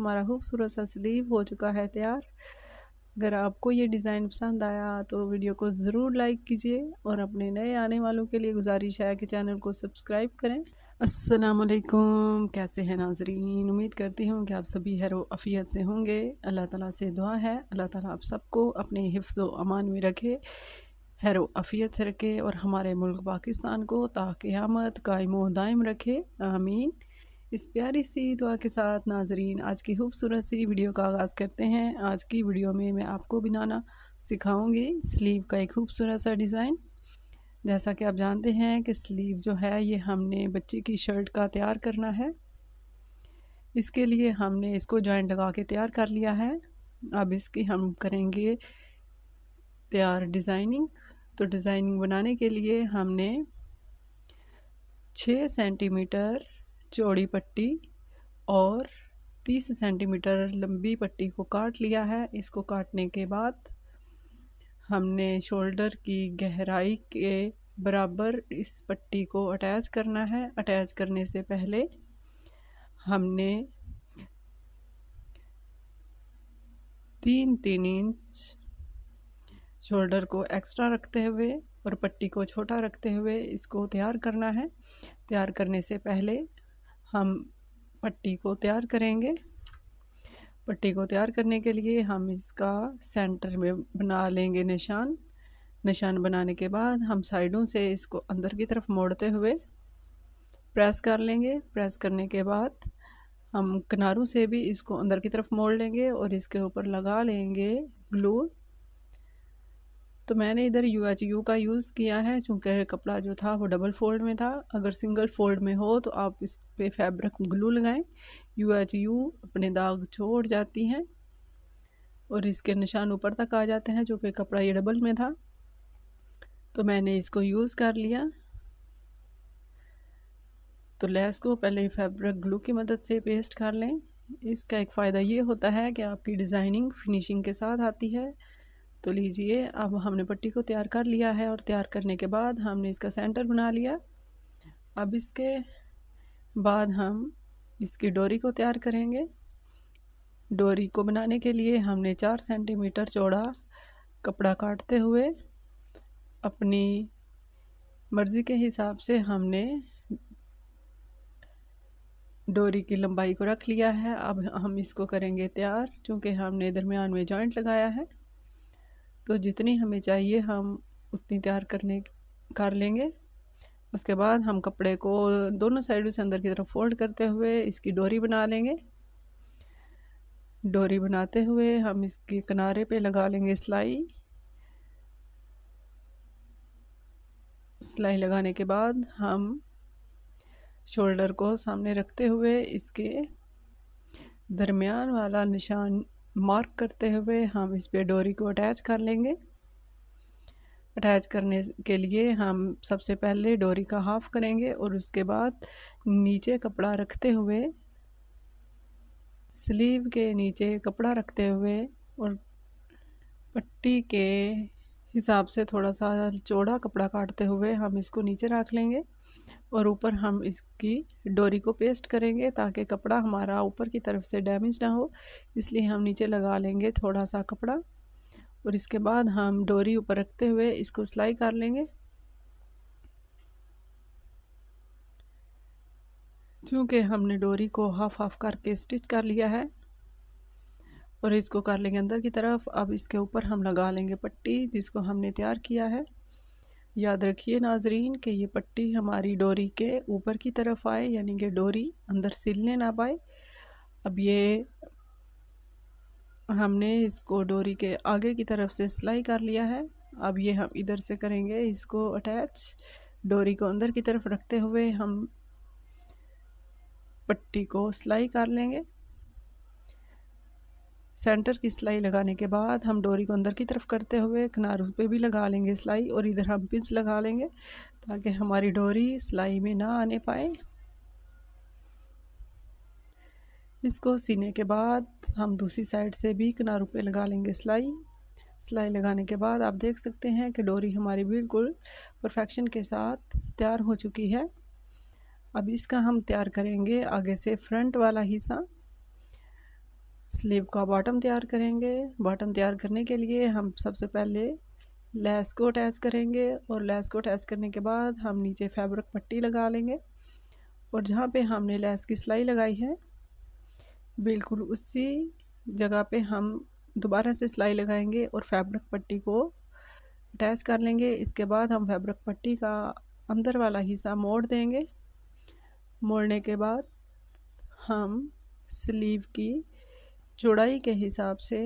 हमारा खूबसूरत सा स्लीव हो चुका है तैयार। अगर आपको ये डिज़ाइन पसंद आया तो वीडियो को ज़रूर लाइक कीजिए और अपने नए आने वालों के लिए गुजारिश है कि चैनल को सब्सक्राइब करें। अस्सलामुअलैकुम, कैसे हैं नाज़रीन। उम्मीद करती हूँ कि आप सभी खैर आफियत से होंगे। अल्लाह ताला से दुआ है अल्लाह ताला आप सबको अपने हिफ्ज़ व अमान में रखे, खैर आफियत से रखे और हमारे मुल्क पाकिस्तान को ता क़यामत कायम व दायम रखे, आमीन। इस प्यारी सी दुआ के साथ नाजरीन आज की खूबसूरत सी वीडियो का आगाज़ करते हैं। आज की वीडियो में मैं आपको बनाना सिखाऊंगी स्लीव का एक खूबसूरत सा डिज़ाइन। जैसा कि आप जानते हैं कि स्लीव जो है ये हमने बच्चे की शर्ट का तैयार करना है। इसके लिए हमने इसको जॉइंट लगा के तैयार कर लिया है। अब इसकी हम करेंगे तैयार डिज़ाइनिंग। तो डिज़ाइनिंग बनाने के लिए हमने 6 सेंटीमीटर चौड़ी पट्टी और 30 सेंटीमीटर लंबी पट्टी को काट लिया है। इसको काटने के बाद हमने शोल्डर की गहराई के बराबर इस पट्टी को अटैच करना है। अटैच करने से पहले हमने 3-3 इंच शोल्डर को एक्स्ट्रा रखते हुए और पट्टी को छोटा रखते हुए इसको तैयार करना है। तैयार करने से पहले हम पट्टी को तैयार करेंगे। पट्टी को तैयार करने के लिए हम इसका सेंटर में बना लेंगे निशान। निशान बनाने के बाद हम साइडों से इसको अंदर की तरफ मोड़ते हुए प्रेस कर लेंगे। प्रेस करने के बाद हम किनारों से भी इसको अंदर की तरफ मोड़ लेंगे और इसके ऊपर लगा लेंगे ग्लू। तो मैंने इधर UHU का यूज़ किया है चूँकि कपड़ा जो था वो डबल फोल्ड में था। अगर सिंगल फोल्ड में हो तो आप इस पे फैब्रिक ग्लू लगाएं। UHU अपने दाग छोड़ जाती हैं और इसके निशान ऊपर तक आ जाते हैं चूँकि कपड़ा ये डबल में था। तो मैंने इसको यूज़ कर लिया। तो लेस को पहले फैब्रिक ग्लू की मदद से पेस्ट कर लें। इसका एक फ़ायदा ये होता है कि आपकी डिज़ाइनिंग फिनिशिंग के साथ आती है। तो लीजिए अब हमने पट्टी को तैयार कर लिया है और तैयार करने के बाद हमने इसका सेंटर बना लिया। अब इसके बाद हम इसकी डोरी को तैयार करेंगे। डोरी को बनाने के लिए हमने 4 सेंटीमीटर चौड़ा कपड़ा काटते हुए अपनी मर्ज़ी के हिसाब से हमने डोरी की लंबाई को रख लिया है। अब हम इसको करेंगे तैयार। चूँकि हमने दरमियान में जॉइंट लगाया है तो जितनी हमें चाहिए हम उतनी तैयार कर लेंगे। उसके बाद हम कपड़े को दोनों साइडों से अंदर की तरफ फोल्ड करते हुए इसकी डोरी बना लेंगे। डोरी बनाते हुए हम इसके किनारे पे लगा लेंगे सिलाई। सिलाई लगाने के बाद हम शोल्डर को सामने रखते हुए इसके दरमियान वाला निशान मार्क करते हुए हम इस पे डोरी को अटैच कर लेंगे। अटैच करने के लिए हम सबसे पहले डोरी का हाफ करेंगे और उसके बाद नीचे कपड़ा रखते हुए स्लीव के नीचे कपड़ा रखते हुए और पट्टी के हिसाब से थोड़ा सा चौड़ा कपड़ा काटते हुए हम इसको नीचे रख लेंगे और ऊपर हम इसकी डोरी को पेस्ट करेंगे ताकि कपड़ा हमारा ऊपर की तरफ से डैमेज ना हो। इसलिए हम नीचे लगा लेंगे थोड़ा सा कपड़ा और इसके बाद हम डोरी ऊपर रखते हुए इसको सिलाई कर लेंगे। क्योंकि हमने डोरी को हाफ हाफ करके स्टिच कर लिया है और इसको कर लेंगे अंदर की तरफ। अब इसके ऊपर हम लगा लेंगे पट्टी जिसको हमने तैयार किया है। याद रखिए नाजरीन कि ये पट्टी हमारी डोरी के ऊपर की तरफ आए, यानी कि डोरी अंदर सिलने ना पाए। अब ये हमने इसको डोरी के आगे की तरफ से सिलाई कर लिया है। अब ये हम इधर से करेंगे इसको अटैच। डोरी को अंदर की तरफ रखते हुए हम पट्टी को सिलाई कर लेंगे। सेंटर की सिलाई लगाने के बाद हम डोरी को अंदर की तरफ करते हुए किनारों पे भी लगा लेंगे सिलाई और इधर हम पिंच लगा लेंगे ताकि हमारी डोरी सिलाई में ना आने पाए। इसको सीने के बाद हम दूसरी साइड से भी किनारों पे लगा लेंगे सिलाई। सिलाई लगाने के बाद आप देख सकते हैं कि डोरी हमारी बिल्कुल परफेक्शन के साथ तैयार हो चुकी है। अब इसका हम तैयार करेंगे आगे से फ्रंट वाला हिस्सा। स्लीव का बॉटम तैयार करेंगे। बॉटम तैयार करने के लिए हम सबसे पहले लेस को अटैच करेंगे और लेस को अटैच करने के बाद हम नीचे फैब्रिक पट्टी लगा लेंगे और जहाँ पे हमने लेस की सिलाई लगाई है बिल्कुल उसी जगह पे हम दोबारा से सिलाई लगाएंगे और फैब्रिक पट्टी को अटैच कर लेंगे। इसके बाद हम फैब्रिक पट्टी का अंदर वाला हिस्सा मोड़ देंगे। मोड़ने के बाद हम स्लीव की चौड़ाई के हिसाब से,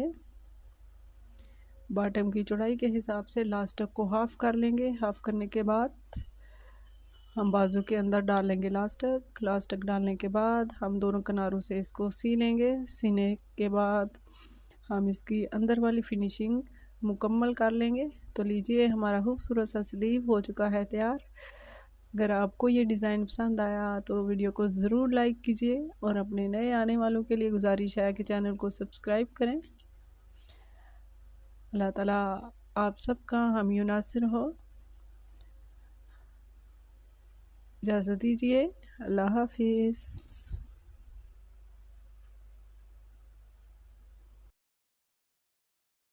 बॉटम की चौड़ाई के हिसाब से लास्ट तक को हाफ कर लेंगे। हाफ करने के बाद हम बाजू के अंदर डाल लेंगे लास्ट तक डालने के बाद हम दोनों किनारों से इसको सी लेंगे। सीने के बाद हम इसकी अंदर वाली फिनिशिंग मुकम्मल कर लेंगे। तो लीजिए हमारा खूबसूरत सा स्लीव हो चुका है तैयार। अगर आपको ये डिज़ाइन पसंद आया तो वीडियो को ज़रूर लाइक कीजिए और अपने नए आने वालों के लिए गुजारिश है कि चैनल को सब्सक्राइब करें। अल्लाह ताला आप सबका हामी नासिर हो। इजाज़त दीजिए। अल्लाह हाफिज़।